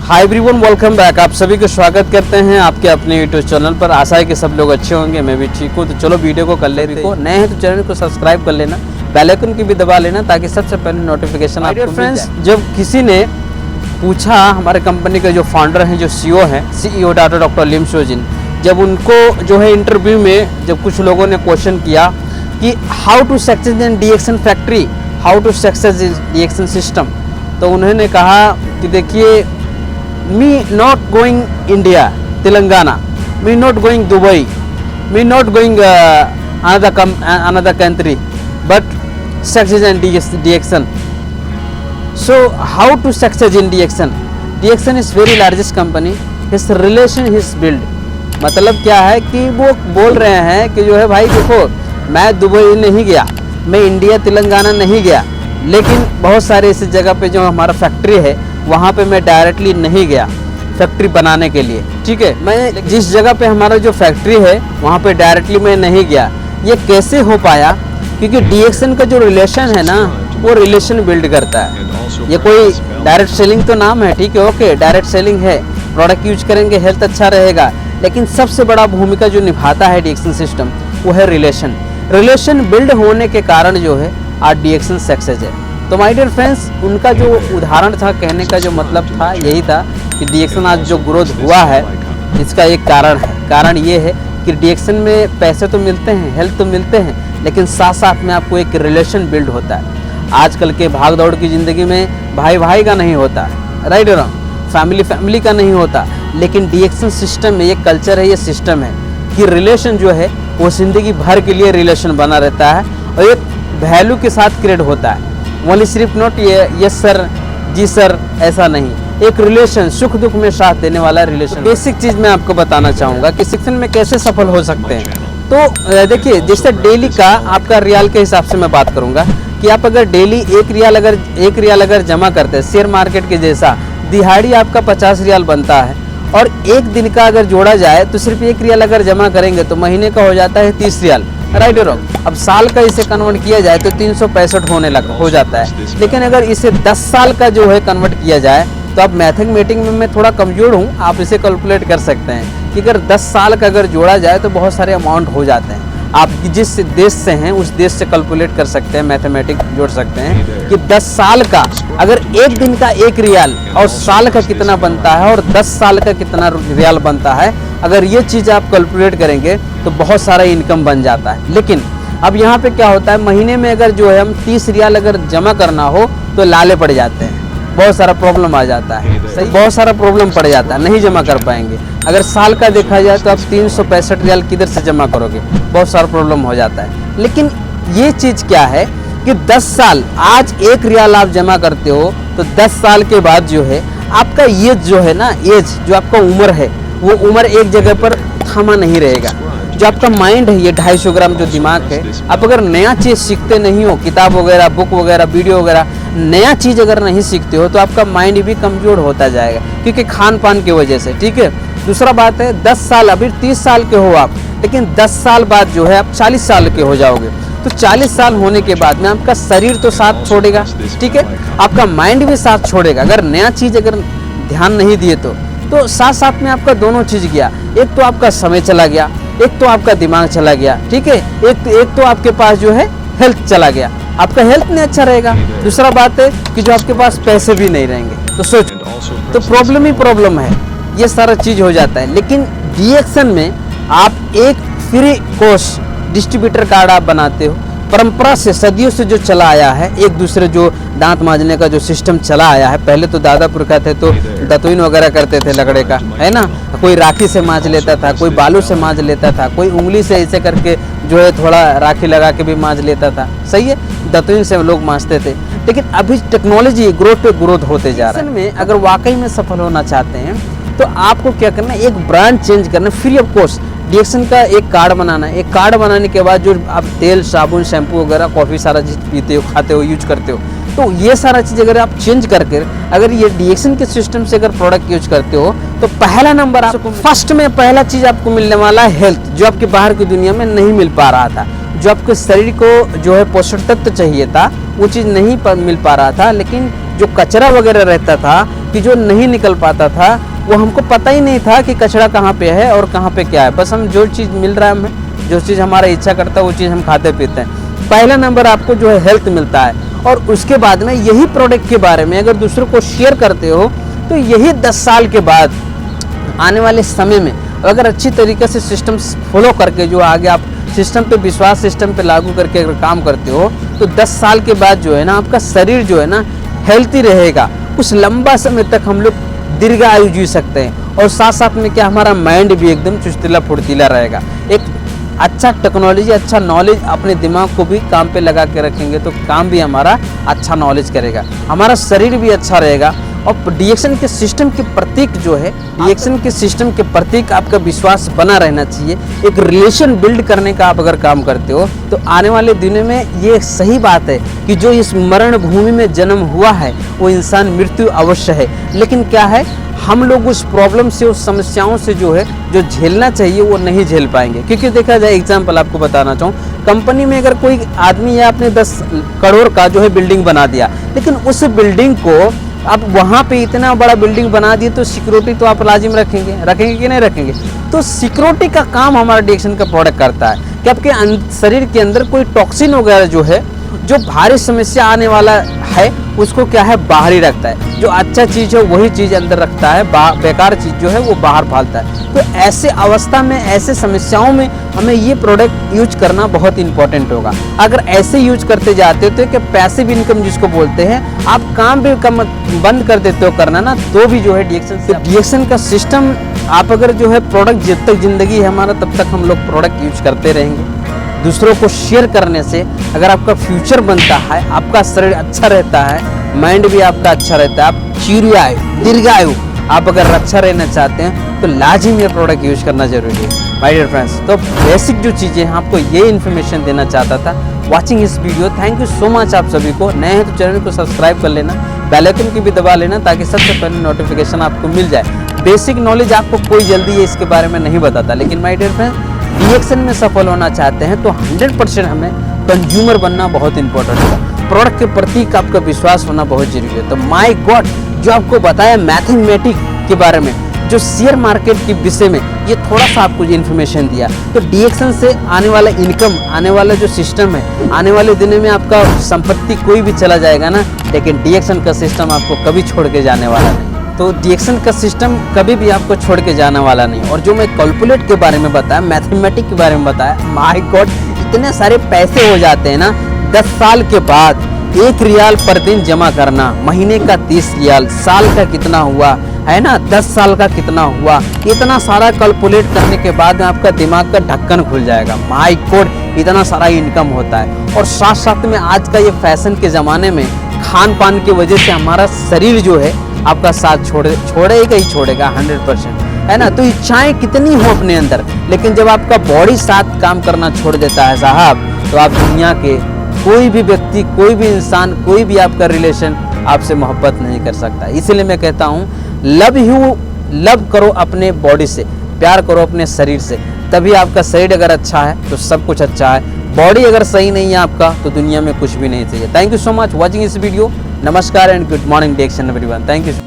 Hi everyone, welcome back. आप सभी को स्वागत करते हैं आपके अपने यूट्यूब चैनल पर। आशा है कि सब लोग अच्छे होंगे, मैं भी ठीक हूँ। तो चलो वीडियो को कर लेते हैं। नए हैं तो चैनल को सब्सक्राइब कर लेना, बेल आइकन की भी दबा लेना ताकि सबसे पहले नोटिफिकेशन आपको मिल जाए। फ्रेंड्स, जब किसी ने पूछा हमारे कंपनी के जो फाउंडर हैं, जो सीईओ हैं, सीईओ डॉक्टर लिम शोजिन, जब उनको जो है इंटरव्यू में जब कुछ लोगों ने क्वेश्चन किया कि how to success in DXN factory, how to success in DXN system, तो उन्होंने कहा कि देखिए, me not going India, Telangana, me not going Dubai, me not going another country, but success in DXN. So how to success in DXN? DXN is very largest company. His relation is built. मतलब क्या है कि वो बोल रहे हैं कि जो है भाई देखो, मैं दुबई नहीं गया, मैं इंडिया तेलंगाना नहीं गया, लेकिन बहुत सारे ऐसी जगह पे जो हमारा फैक्ट्री है वहाँ पे मैं डायरेक्टली नहीं गया फैक्ट्री बनाने के लिए। ठीक है, मैं जिस जगह पे हमारा जो फैक्ट्री है वहाँ पे डायरेक्टली मैं नहीं गया। ये कैसे हो पाया? क्योंकि डीएक्सन का जो रिलेशन है ना, वो रिलेशन बिल्ड करता है। ये कोई डायरेक्ट सेलिंग तो नाम है, ठीक है, ओके, डायरेक्ट सेलिंग है, प्रोडक्ट यूज करेंगे, हेल्थ अच्छा रहेगा, लेकिन सबसे बड़ा भूमिका जो निभाता है डीएक्सन सिस्टम वो है रिलेशन। रिलेशन बिल्ड होने के कारण जो है आज डीएक्सन सक्सेस है। तो माय डियर फ्रेंड्स, उनका जो उदाहरण था, कहने का जो मतलब था यही था कि डीएक्सन आज जो ग्रोथ हुआ है इसका एक कारण है। कारण ये है कि डीएक्सन में पैसे तो मिलते हैं, हेल्थ तो मिलते हैं, लेकिन साथ साथ में आपको एक रिलेशन बिल्ड होता है। आजकल के भाग दौड़ की ज़िंदगी में भाई भाई का नहीं होता, राइट और फैमिली फैमिली का नहीं होता, लेकिन डीएक्सन सिस्टम में ये कल्चर है, ये सिस्टम है कि रिलेशन जो है वो ज़िंदगी भर के लिए रिलेशन बना रहता है और एक वैल्यू के साथ क्रिएट होता है। ओनली सिर्फ नोट ये यस सर, जी सर, ऐसा नहीं, एक रिलेशन, सुख दुख में साथ देने वाला रिलेशन। बेसिक चीज़ मैं आपको बताना चाहूँगा कि शिक्षण में कैसे सफल हो सकते हैं। तो देखिए, जैसे डेली का आपका रियाल के हिसाब से मैं बात करूँगा कि आप अगर डेली एक रियाल अगर जमा करते हैं, शेयर मार्केट के जैसा दिहाड़ी आपका 50 रियाल बनता है, और एक दिन का अगर जोड़ा जाए तो सिर्फ 1 रियाल अगर जमा करेंगे तो महीने का हो जाता है 30 रियाल, राइट और अब साल का इसे कन्वर्ट किया जाए तो 365 हो जाता है। लेकिन अगर इसे 10 साल का जो है कन्वर्ट किया जाए तो आप मैथमेटिक्स में मैं थोड़ा कमज़ोर हूँ, आप इसे कैलकुलेट कर सकते हैं कि अगर 10 साल का अगर जोड़ा जाए तो बहुत सारे अमाउंट हो जाते हैं। आप जिस देश से हैं उस देश से कैलकुलेट कर सकते हैं, मैथमेटिक्स जोड़ सकते हैं कि 10 साल का अगर एक दिन का 1 रियाल और साल का कितना बनता है और 10 साल का कितना रियाल बनता है, अगर ये चीज़ आप कैलकुलेट करेंगे तो बहुत सारा इनकम बन जाता है। लेकिन अब यहाँ पे क्या होता है, महीने में अगर जो है हम 30 रियाल अगर जमा करना हो तो लाले पड़ जाते हैं, बहुत सारा प्रॉब्लम आ जाता है, सही, बहुत सारा प्रॉब्लम पड़ जाता है, नहीं जमा कर पाएंगे। अगर साल का देखा जाए तो आप 365 रियाल किधर से जमा करोगे, बहुत सारा प्रॉब्लम हो जाता है। लेकिन ये चीज़ क्या है कि 10 साल, आज 1 रियाल आप जमा करते हो तो 10 साल के बाद जो है आपका एज जो है ना, एज जो आपका उम्र है, वो उम्र एक जगह पर थमा नहीं रहेगा। जो आपका माइंड है, ये 250 ग्राम जो दिमाग है, आप अगर नया चीज़ सीखते नहीं हो, किताब वगैरह, बुक वगैरह, वीडियो वगैरह, नया चीज़ अगर नहीं सीखते हो तो आपका माइंड भी कमज़ोर होता जाएगा, क्योंकि खान पान की वजह से। ठीक है, दूसरा बात है 10 साल, अभी 30 साल के हो आप, लेकिन 10 साल बाद जो है आप 40 साल के हो जाओगे। तो 40 साल होने के बाद में आपका शरीर तो साथ छोड़ेगा, ठीक है, आपका माइंड भी साथ छोड़ेगा। अगर नया चीज़ अगर ध्यान नहीं दिए तो साथ साथ में आपका दोनों चीज़ गया। एक तो आपका समय चला गया, एक तो आपका दिमाग चला गया, ठीक है, एक तो आपके पास जो है हेल्थ चला गया, आपका हेल्थ नहीं अच्छा रहेगा। दूसरा बात है कि जो आपके पास पैसे भी नहीं रहेंगे, तो सोच, तो प्रॉब्लम ही प्रॉब्लम है, ये सारा चीज़ हो जाता है। लेकिन डीएक्सन में आप एक फ्री कोर्स डिस्ट्रीब्यूटर कार्ड आप बनाते हो, परंपरा से सदियों से जो चला आया है, एक दूसरे जो दांत मांजने का जो सिस्टम चला आया है, पहले तो दादा पुरखा थे तो दतुईन वगैरह करते थे लकड़े का, है ना, कोई राखी से मांज लेता था, कोई बालू से मांज लेता था, कोई उंगली से ऐसे करके जो है थोड़ा राखी लगा के भी मांज लेता था, सही है, दतुईन से लोग मांजते थे। लेकिन अभी टेक्नोलॉजी ग्रोथ पे ग्रोथ होते जा रहा है। में अगर वाकई में सफल होना चाहते हैं तो आपको क्या करना है, एक ब्रांड चेंज करना, फ्री ऑफ कॉस्ट डीएक्सन का एक कार्ड बनाना है। एक कार्ड बनाने के बाद जो आप तेल, साबुन, शैम्पू वगैरह, कॉफ़ी सारा चीज़ पीते हो, खाते हो, यूज करते हो, तो ये सारा चीज़ अगर आप चेंज करके अगर ये डीएक्सन के सिस्टम से अगर प्रोडक्ट यूज करते हो तो पहला नंबर आपको, फर्स्ट में पहला चीज़ आपको मिलने वाला है हेल्थ, जो आपके बाहर की दुनिया में नहीं मिल पा रहा था। जो आपके शरीर को जो है पोषक तत्व चाहिए था वो चीज़ नहीं मिल पा रहा था। लेकिन जो कचरा वगैरह रहता था कि जो नहीं निकल पाता था वो हमको पता ही नहीं था कि कचरा कहाँ पे है और कहाँ पे क्या है। बस हम जो चीज़ मिल रहा है हमें, जो चीज़ हमारा इच्छा करता है वो चीज़ हम खाते पीते हैं। पहला नंबर आपको जो है हेल्थ मिलता है, और उसके बाद में यही प्रोडक्ट के बारे में अगर दूसरों को शेयर करते हो तो यही 10 साल के बाद आने वाले समय में अगर अच्छी तरीके से सिस्टम फॉलो करके जो आगे आप सिस्टम पे विश्वास, सिस्टम पे लागू करके अगर काम करते हो तो 10 साल के बाद जो है ना आपका शरीर जो है ना हेल्थी रहेगा। कुछ लंबा समय तक हम लोग दीर्घायु जी सकते हैं, और साथ साथ में क्या हमारा माइंड भी एकदम चुस्तीला फुर्तीला रहेगा। एक अच्छा टेक्नोलॉजी, अच्छा नॉलेज अपने दिमाग को भी काम पे लगा के रखेंगे तो काम भी हमारा अच्छा नॉलेज करेगा, हमारा शरीर भी अच्छा रहेगा। और डीएक्शन के सिस्टम के प्रतीक जो है, डीएक्शन के सिस्टम के प्रतीक आपका विश्वास बना रहना चाहिए। एक रिलेशन बिल्ड करने का आप अगर काम करते हो तो आने वाले दिनों में ये सही बात है कि जो इस मरण भूमि में जन्म हुआ है वो इंसान मृत्यु अवश्य है, लेकिन क्या है हम लोग उस प्रॉब्लम से, उस समस्याओं से जो है जो झेलना चाहिए वो नहीं झेल पाएंगे। क्योंकि देखा जाए, एग्जाम्पल आपको बताना चाहूँ, कंपनी में अगर कोई आदमी या आपने 10 करोड़ का जो है बिल्डिंग बना दिया, लेकिन उस बिल्डिंग को आप वहाँ पे इतना बड़ा बिल्डिंग बना दिए तो सिक्योरिटी तो आप लाजिम रखेंगे कि नहीं रखेंगे। तो सिक्योरिटी का काम हमारा डीएक्शन का प्रोडक्ट करता है कि आपके शरीर के अंदर कोई टॉक्सिन वगैरह जो है, जो भारी समस्या आने वाला है उसको क्या है बाहर ही रखता है। जो अच्छा चीज़ है वही चीज़ अंदर रखता है, बेकार चीज़ जो है वो बाहर फालता है। तो ऐसे अवस्था में, ऐसे समस्याओं में हमें ये प्रोडक्ट यूज करना बहुत इंपॉर्टेंट होगा। अगर ऐसे यूज करते जाते हो तो कि पैसिव इनकम जिसको बोलते हैं, आप काम भी कम बंद कर देते हो करना ना, तो भी जो है डीएक्शन का सिस्टम आप अगर जो है प्रोडक्ट, जब तक जिंदगी है हमारा तब तक हम लोग प्रोडक्ट यूज करते रहेंगे। दूसरों को शेयर करने से अगर आपका फ्यूचर बनता है, आपका शरीर अच्छा रहता है, माइंड भी आपका अच्छा रहता है, आप चिरआयु, दीर्घायु आप अगर अच्छा रहना चाहते हैं तो लाजिम ये प्रोडक्ट यूज करना जरूरी है माय डियर फ्रेंड्स। तो बेसिक जो चीज़ें हैं आपको ये इन्फॉर्मेशन देना चाहता था वाचिंग इस video. Thank you so much आप सभी को। नए हैं तो चैनल को सब्सक्राइब कर लेना, बेल आइकन की भी दबा लेना ताकि सबसे पहले नोटिफिकेशन आपको मिल जाए। बेसिक नॉलेज आपको कोई जल्दी है इसके बारे में नहीं बताता, लेकिन माय डियर फ्रेंड्स डीएक्शन में सफल होना चाहते हैं तो 100% हमें कंज्यूमर बनना बहुत इंपॉर्टेंट है। प्रोडक्ट के प्रति आपका विश्वास होना बहुत जरूरी है। तो माय गॉड, जो आपको बताया मैथमेटिक्स के बारे में, जो शेयर मार्केट के विषय में ये थोड़ा सा आपको इन्फॉर्मेशन दिया, तो डीएक्शन से आने वाला इनकम, आने वाला जो सिस्टम है, आने वाले दिनों में आपका संपत्ति कोई भी चला जाएगा ना, लेकिन डीएक्शन का सिस्टम आपको कभी छोड़ के जाने वाला नहीं। तो डीएक्शन का सिस्टम कभी भी आपको छोड़ के जाने वाला नहीं। और जो मैं कैलकुलेट के बारे में बताया, मैथमेटिक्स के बारे में बताया, माय गॉड इतने सारे पैसे हो जाते हैं ना। 10 साल के बाद 1 रियाल पर दिन जमा करना, महीने का 30 रियाल, साल का कितना हुआ है ना, 10 साल का कितना हुआ, इतना सारा कैलकुलेट करने के बाद आपका दिमाग का ढक्कन खुल जाएगा। माय गॉड इतना सारा इनकम होता है। और साथ साथ में आज का ये फैशन के ज़माने में खान पान की वजह से हमारा शरीर जो है आपका साथ छोड़ेगा ही छोड़ेगा 100%, है ना। तो इच्छाएं कितनी हो अपने अंदर, लेकिन जब आपका बॉडी साथ काम करना छोड़ देता है साहब, तो आप दुनिया के कोई भी व्यक्ति, कोई भी इंसान, कोई भी आपका रिलेशन आपसे मोहब्बत नहीं कर सकता। इसलिए मैं कहता हूँ लव करो अपने बॉडी से, प्यार करो अपने शरीर से, तभी आपका शरीर अगर अच्छा है तो सब कुछ अच्छा है। बॉडी अगर सही नहीं है आपका तो दुनिया में कुछ भी नहीं चाहिए। Thank you so much watching इस वीडियो। नमस्कार and good morning DXN everyone. Thank you.